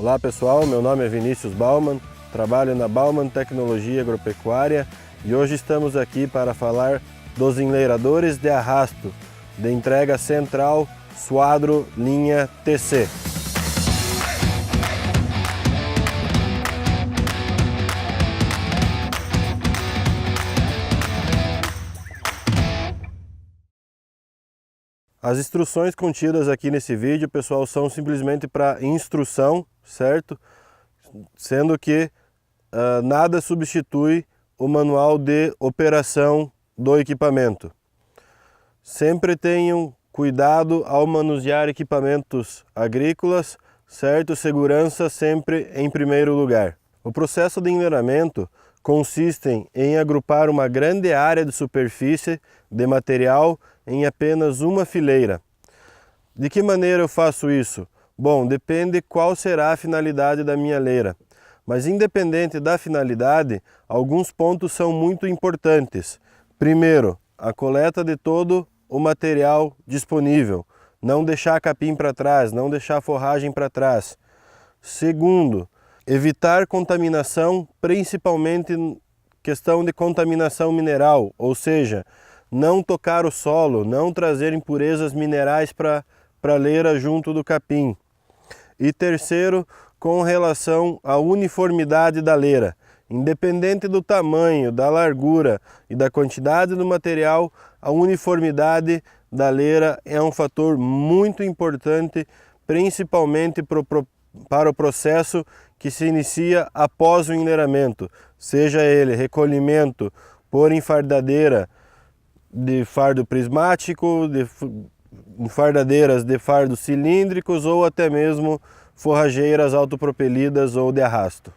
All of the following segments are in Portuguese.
Olá pessoal, meu nome é Vinícius Baumann, trabalho na Baumann Tecnologia Agropecuária e hoje estamos aqui para falar dos enleiradores de arrasto de entrega central Suadro linha TC. As instruções contidas aqui nesse vídeo, pessoal, são simplesmente para instrução, certo? Sendo que nada substitui o manual de operação do equipamento. Sempre tenham cuidado ao manusear equipamentos agrícolas, certo? Segurança sempre em primeiro lugar. O processo de enleiramento consiste em agrupar uma grande área de superfície de material em apenas uma fileira. De que maneira eu faço isso? Bom, depende qual será a finalidade da minha leira. Mas independente da finalidade, alguns pontos são muito importantes. Primeiro, a coleta de todo o material disponível. Não deixar capim para trás, não deixar forragem para trás. Segundo, evitar contaminação, principalmente questão de contaminação mineral, ou seja, não tocar o solo, não trazer impurezas minerais para a leira junto do capim. E terceiro, com relação à uniformidade da leira. Independente do tamanho, da largura e da quantidade do material, a uniformidade da leira é um fator muito importante, principalmente para o processo que se inicia após o enleiramento, seja ele recolhimento por enfardadeira de fardo prismático, de enfardadeiras de fardos cilíndricos ou até mesmo forrageiras autopropelidas ou de arrasto.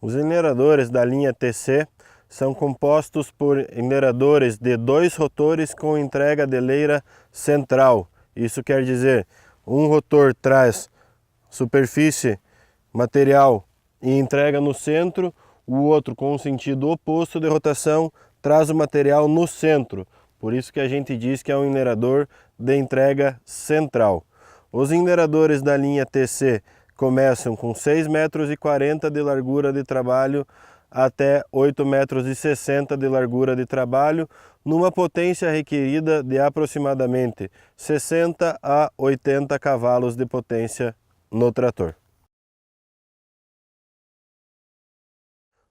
Os enleiradores da linha TC são compostos por enleiradores de 2 rotores com entrega de leira central. Isso quer dizer, um rotor traz superfície, material e entrega no centro, o outro com o sentido oposto de rotação traz o material no centro. Por isso que a gente diz que é um enleirador de entrega central. Os enleiradores da linha TC começam com 6,40 metros de largura de trabalho até 8,60 metros de largura de trabalho, numa potência requerida de aproximadamente 60 a 80 cavalos de potência no trator.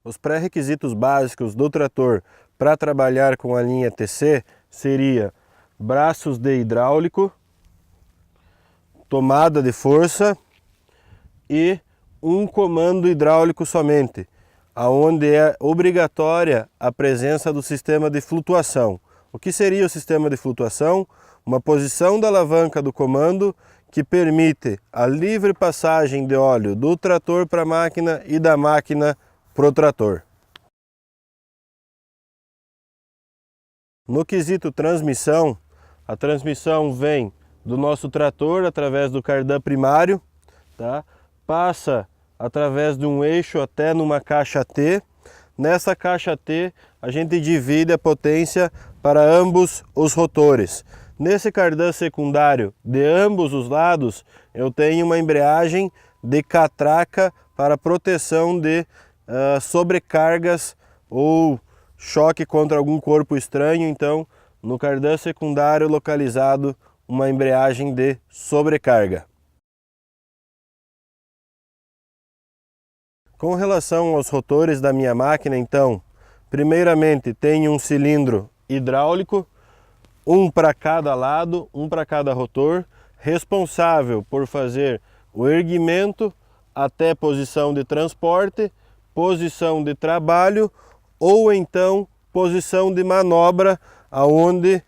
Os pré-requisitos básicos do trator para trabalhar com a linha TC seria braços de hidráulico, tomada de força e um comando hidráulico somente, aonde é obrigatória a presença do sistema de flutuação. O que seria o sistema de flutuação? Uma posição da alavanca do comando que permite a livre passagem de óleo do trator para a máquina e da máquina para o trator. No quesito transmissão, a transmissão vem do nosso trator através do cardan primário, tá? Passa através de um eixo até numa caixa T. Nessa caixa T a gente divide a potência para ambos os rotores. Nesse cardan secundário de ambos os lados eu tenho uma embreagem de catraca para proteção de sobrecargas ou choque contra algum corpo estranho. Então, no cardan secundário localizado uma embreagem de sobrecarga. Com relação aos rotores da minha máquina, então, primeiramente tem um cilindro hidráulico, um para cada lado, um para cada rotor, responsável por fazer o erguimento até posição de transporte, posição de trabalho ou então posição de manobra, aonde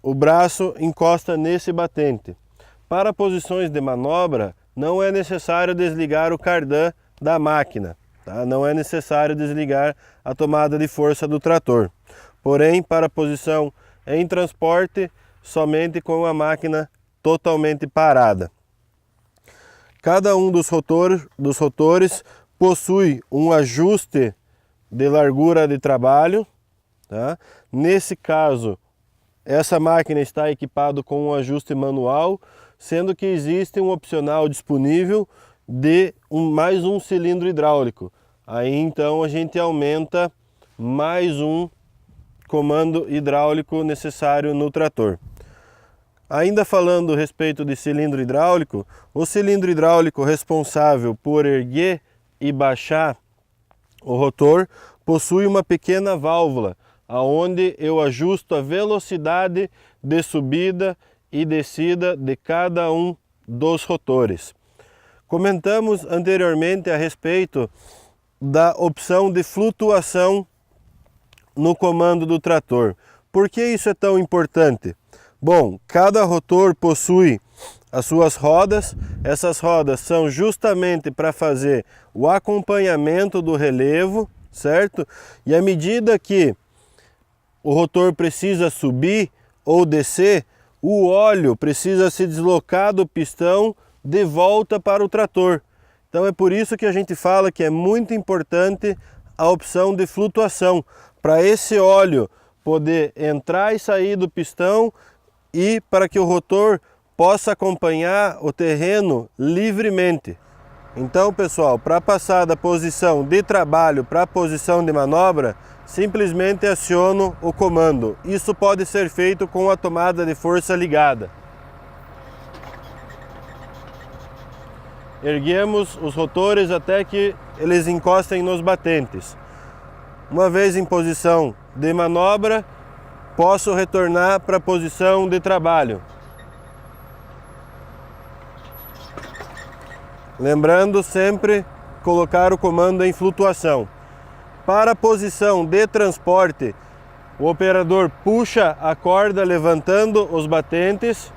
o braço encosta nesse batente. Para posições de manobra não é necessário desligar o cardan da máquina, tá? Não é necessário desligar a tomada de força do trator. Porém, para posição em transporte, somente com a máquina totalmente parada. Cada um dos rotores possui um ajuste de largura de trabalho, tá? Nesse caso, essa máquina está equipada com um ajuste manual, sendo que existe um opcional disponível de mais um cilindro hidráulico. Aí então a gente aumenta mais um comando hidráulico necessário no trator. Ainda falando a respeito de cilindro hidráulico, o cilindro hidráulico responsável por erguer e baixar o rotor possui uma pequena válvula, onde eu ajusto a velocidade de subida e descida de cada um dos rotores. Comentamos anteriormente a respeito da opção de flutuação no comando do trator. Por que isso é tão importante? Bom, cada rotor possui as suas rodas. Essas rodas são justamente para fazer o acompanhamento do relevo, certo? E à medida que o rotor precisa subir ou descer, o óleo precisa se deslocar do pistão de volta para o trator. Então é por isso que a gente fala que é muito importante a opção de flutuação, para esse óleo poder entrar e sair do pistão e para que o rotor possa acompanhar o terreno livremente. Então, pessoal, para passar da posição de trabalho para a posição de manobra, simplesmente aciono o comando. Isso pode ser feito com a tomada de força ligada. Erguemos os rotores até que eles encostem nos batentes. Uma vez em posição de manobra, posso retornar para a posição de trabalho. Lembrando sempre colocar o comando em flutuação. Para a posição de transporte, o operador puxa a corda levantando os batentes.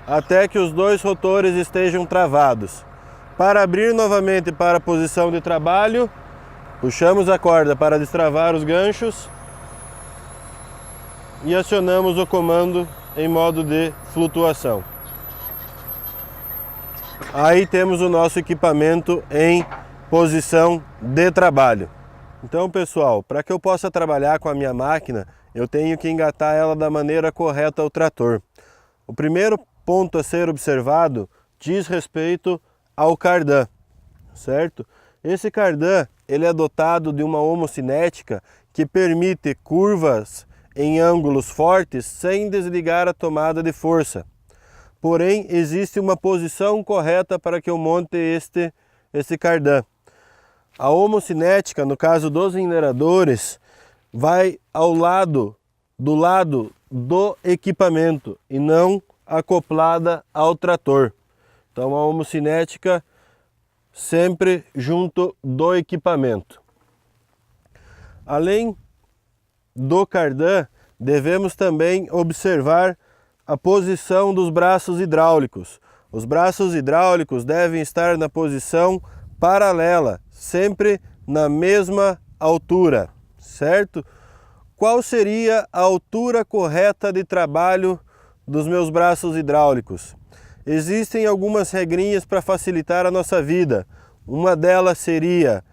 Até que os dois rotores estejam travados. Para abrir novamente para a posição de trabalho, puxamos a corda para destravar os ganchos e acionamos o comando em modo de flutuação. Aí temos o nosso equipamento em posição de trabalho. Então, pessoal, para que eu possa trabalhar com a minha máquina, eu tenho que engatar ela da maneira correta ao trator. O primeiro ponto a ser observado diz respeito ao cardan, certo? Esse cardan, ele é dotado de uma homocinética que permite curvas em ângulos fortes sem desligar a tomada de força. Porém, existe uma posição correta para que eu monte este cardan. A homocinética, no caso dos enleradores, vai do lado do equipamento e não acoplada ao trator. Então a homocinética sempre junto do equipamento. Além do cardan, devemos também observar a posição dos braços hidráulicos. Os braços hidráulicos devem estar na posição paralela, sempre na mesma altura, certo? Qual seria a altura correta de trabalho dos meus braços hidráulicos? Existem algumas regrinhas para facilitar a nossa vida. Uma delas seria,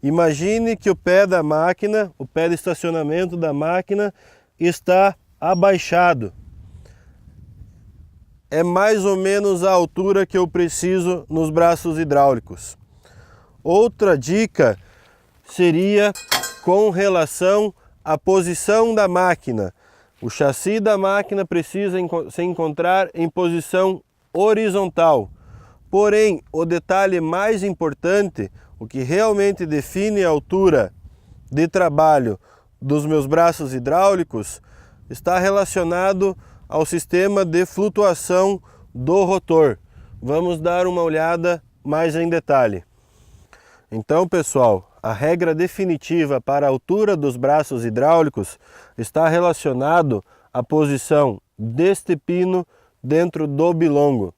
imagine que o pé da máquina, o pé de estacionamento da máquina está abaixado. É mais ou menos a altura que eu preciso nos braços hidráulicos. Outra dica seria com relação à posição da máquina. O chassi da máquina precisa se encontrar em posição horizontal. Porém, o detalhe mais importante, o que realmente define a altura de trabalho dos meus braços hidráulicos, está relacionado ao sistema de flutuação do rotor. Vamos dar uma olhada mais em detalhe. Então, pessoal, a regra definitiva para a altura dos braços hidráulicos está relacionado à posição deste pino dentro do bilongo.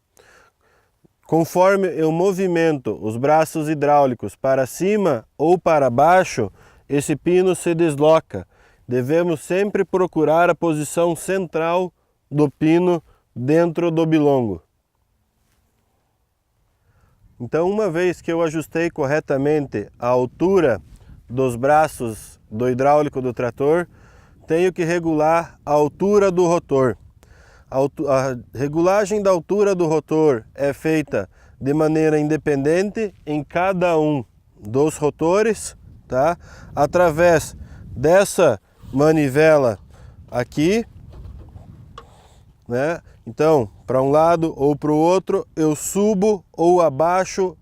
Conforme eu movimento os braços hidráulicos para cima ou para baixo, esse pino se desloca. Devemos sempre procurar a posição central do pino dentro do bilongo. Então, uma vez que eu ajustei corretamente a altura dos braços do hidráulico do trator, tenho que regular a altura do rotor. A regulagem da altura do rotor é feita de maneira independente em cada um dos rotores, tá? Através dessa manivela aqui, né? Então, para um lado ou para o outro, eu subo ou abaixo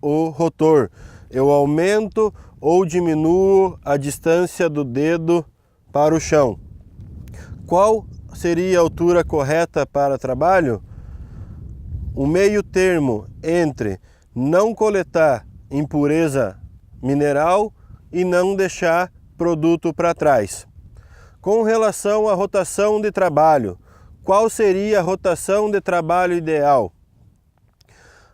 o rotor. Eu aumento ou diminuo a distância do dedo para o chão. Qual seria a altura correta para trabalho? O meio termo entre não coletar impureza mineral e não deixar produto para trás. Com relação à rotação de trabalho, qual seria a rotação de trabalho ideal?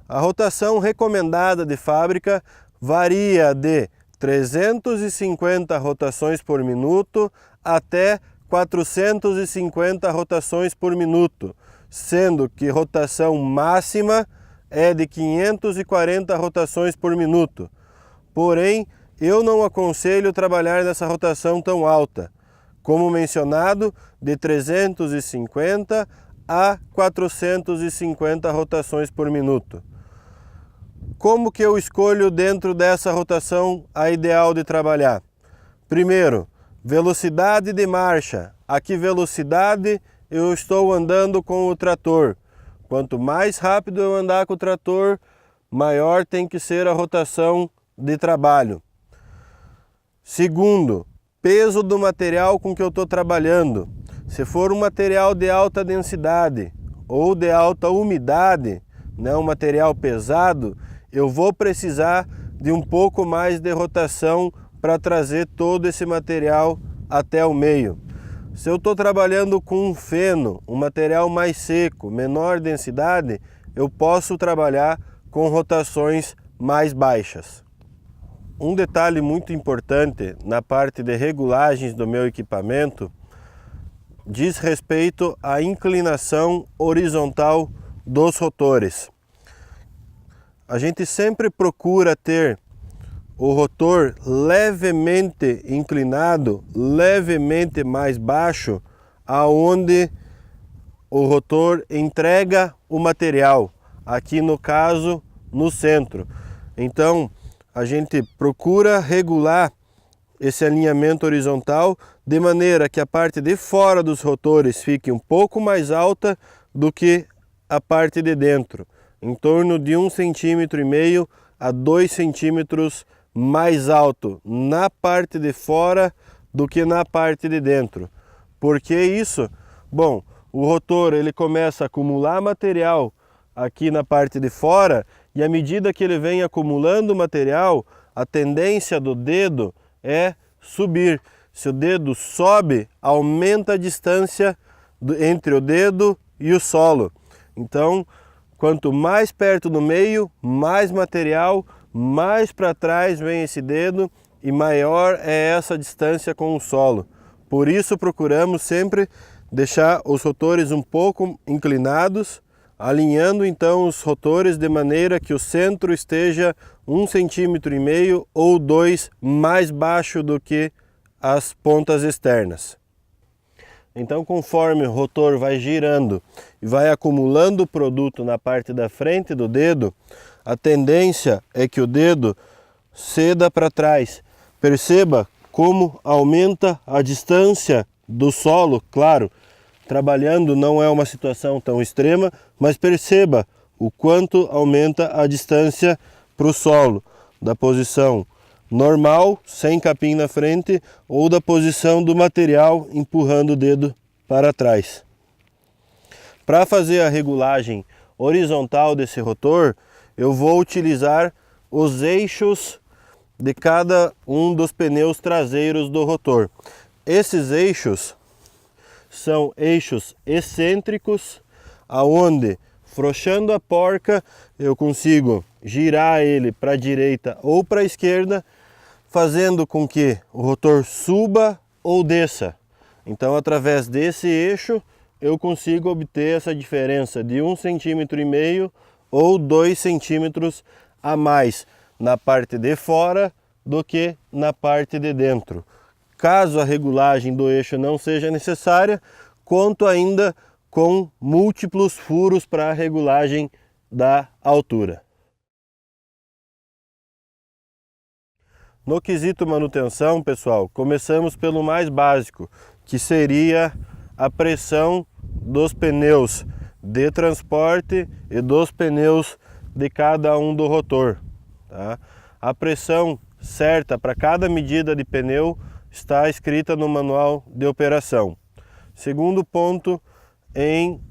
A rotação recomendada de fábrica varia de 350 rotações por minuto até 450 rotações por minuto, sendo que rotação máxima é de 540 rotações por minuto. Porém, eu não aconselho trabalhar nessa rotação tão alta. Como mencionado, de 350 a 450 rotações por minuto. Como que eu escolho dentro dessa rotação a ideal de trabalhar? Primeiro, velocidade de marcha. A que velocidade eu estou andando com o trator? Quanto mais rápido eu andar com o trator, maior tem que ser a rotação de trabalho. Segundo, peso do material com que eu estou trabalhando. Se for um material de alta densidade ou de alta umidade, né, um material pesado, eu vou precisar de um pouco mais de rotação para trazer todo esse material até o meio. Se eu estou trabalhando com um feno, um material mais seco, menor densidade, eu posso trabalhar com rotações mais baixas. Um detalhe muito importante na parte de regulagens do meu equipamento diz respeito à inclinação horizontal dos rotores. A gente sempre procura ter o rotor levemente inclinado, levemente mais baixo, aonde o rotor entrega o material, aqui no caso, no centro. Então, a gente procura regular esse alinhamento horizontal de maneira que a parte de fora dos rotores fique um pouco mais alta do que a parte de dentro, em torno de 1,5 cm a 2 centímetros mais alto na parte de fora do que na parte de dentro. Por que isso? Bom, o rotor ele começa a acumular material aqui na parte de fora e à medida que ele vem acumulando material, a tendência do dedo é subir. Se o dedo sobe, aumenta a distância entre o dedo e o solo. Então, quanto mais perto do meio, mais material, mais para trás vem esse dedo e maior é essa distância com o solo. Por isso procuramos sempre deixar os rotores um pouco inclinados, alinhando então os rotores de maneira que o centro esteja 1,5 cm ou 2 mais baixo do que as pontas externas. Então, conforme o rotor vai girando e vai acumulando o produto na parte da frente do dedo, a tendência é que o dedo ceda para trás. Perceba como aumenta a distância do solo, claro, trabalhando não é uma situação tão extrema, mas perceba o quanto aumenta a distância para o solo, da posição normal, sem capim na frente, ou da posição do material empurrando o dedo para trás. Para fazer a regulagem horizontal desse rotor, eu vou utilizar os eixos de cada um dos pneus traseiros do rotor. Esses eixos são eixos excêntricos, aonde, frouxando a porca, eu consigo girar ele para a direita ou para a esquerda, fazendo com que o rotor suba ou desça. Então, através desse eixo, eu consigo obter essa diferença de 1,5 cm ou 2 centímetros a mais na parte de fora do que na parte de dentro. Caso a regulagem do eixo não seja necessária, conto ainda com múltiplos furos para a regulagem da altura. No quesito manutenção, pessoal, começamos pelo mais básico, que seria a pressão dos pneus de transporte e dos pneus de cada um do rotor. Tá? A pressão certa para cada medida de pneu está escrita no manual de operação. Segundo ponto, em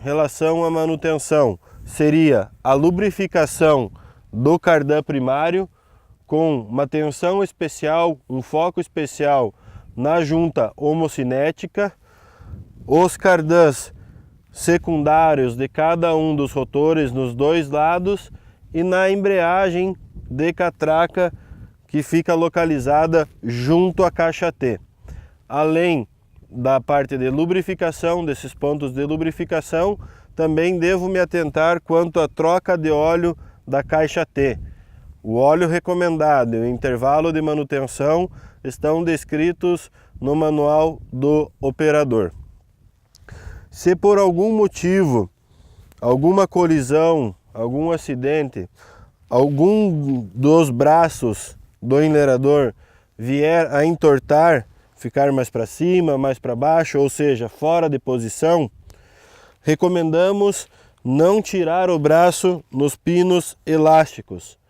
relação à manutenção, seria a lubrificação do cardan primário com uma tensão especial, um foco especial na junta homocinética, os cardãs secundários de cada um dos rotores nos dois lados e na embreagem de catraca que fica localizada junto à caixa T. Além da parte de lubrificação, desses pontos de lubrificação, também devo me atentar quanto à troca de óleo da caixa T. O óleo recomendado e o intervalo de manutenção estão descritos no manual do operador. Se por algum motivo, alguma colisão, algum acidente, algum dos braços do enlerador vier a entortar, ficar mais para cima, mais para baixo, ou seja, fora de posição, recomendamos não tirar o braço nos pinos elásticos.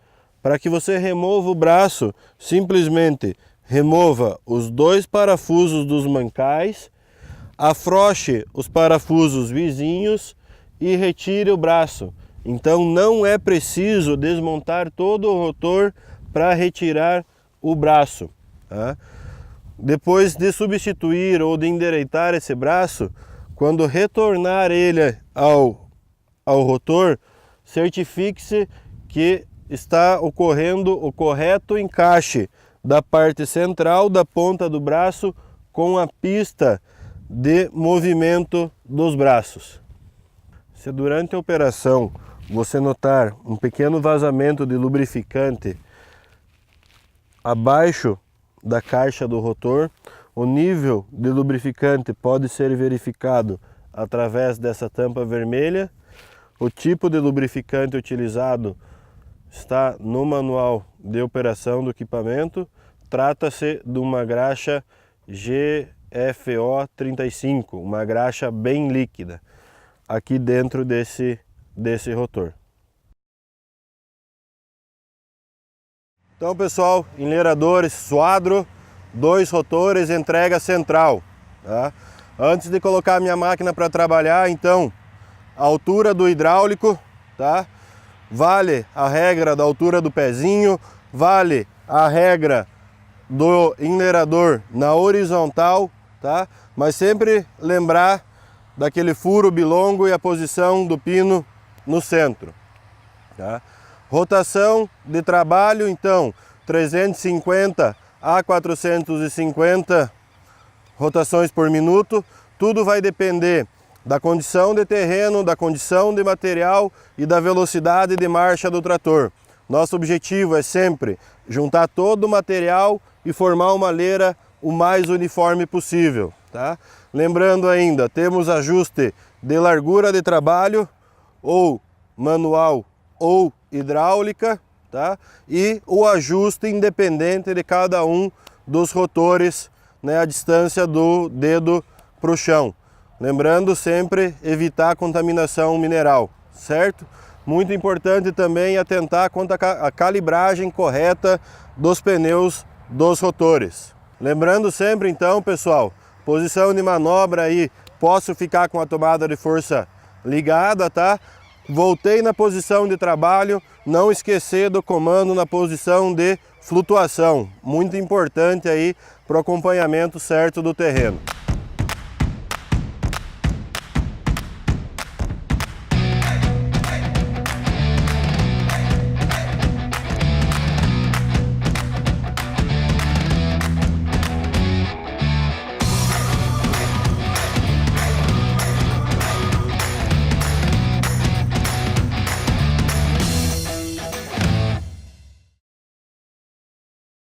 Para que você remova o braço, simplesmente remova os 2 parafusos dos mancais, afrouxe os parafusos vizinhos e retire o braço. Então não é preciso desmontar todo o rotor para retirar o braço. Tá? Depois de substituir ou de endireitar esse braço, quando retornar ele ao rotor, certifique-se que está ocorrendo o correto encaixe da parte central da ponta do braço com a pista de movimento dos braços. Se durante a operação você notar um pequeno vazamento de lubrificante abaixo da caixa do rotor, o nível de lubrificante pode ser verificado através dessa tampa vermelha. O tipo de lubrificante utilizado está no manual de operação do equipamento. Trata-se de uma graxa GFO 35, uma graxa bem líquida, aqui dentro desse rotor. Então, pessoal, enleradores Suadro, 2 rotores, entrega central. Tá? Antes de colocar a minha máquina para trabalhar, então, a altura do hidráulico, tá? Vale a regra da altura do pezinho, vale a regra do enlerador na horizontal, tá? Mas sempre lembrar daquele furo bilongo e a posição do pino no centro. Tá? Rotação de trabalho, então, 350 a 450 rotações por minuto. Tudo vai depender da condição de terreno, da condição de material e da velocidade de marcha do trator. Nosso objetivo é sempre juntar todo o material e formar uma leira o mais uniforme possível. Tá? Lembrando ainda, temos ajuste de largura de trabalho, ou manual ou hidráulica, tá? E o ajuste independente de cada um dos rotores, né, a distância do dedo para o chão. Lembrando sempre evitar a contaminação mineral, certo? Muito importante também atentar quanto à calibragem correta dos pneus dos rotores. Lembrando sempre então, pessoal, posição de manobra aí, posso ficar com a tomada de força ligada, tá? Voltei na posição de trabalho, não esquecer do comando na posição de flutuação, muito importante aí para o acompanhamento certo do terreno.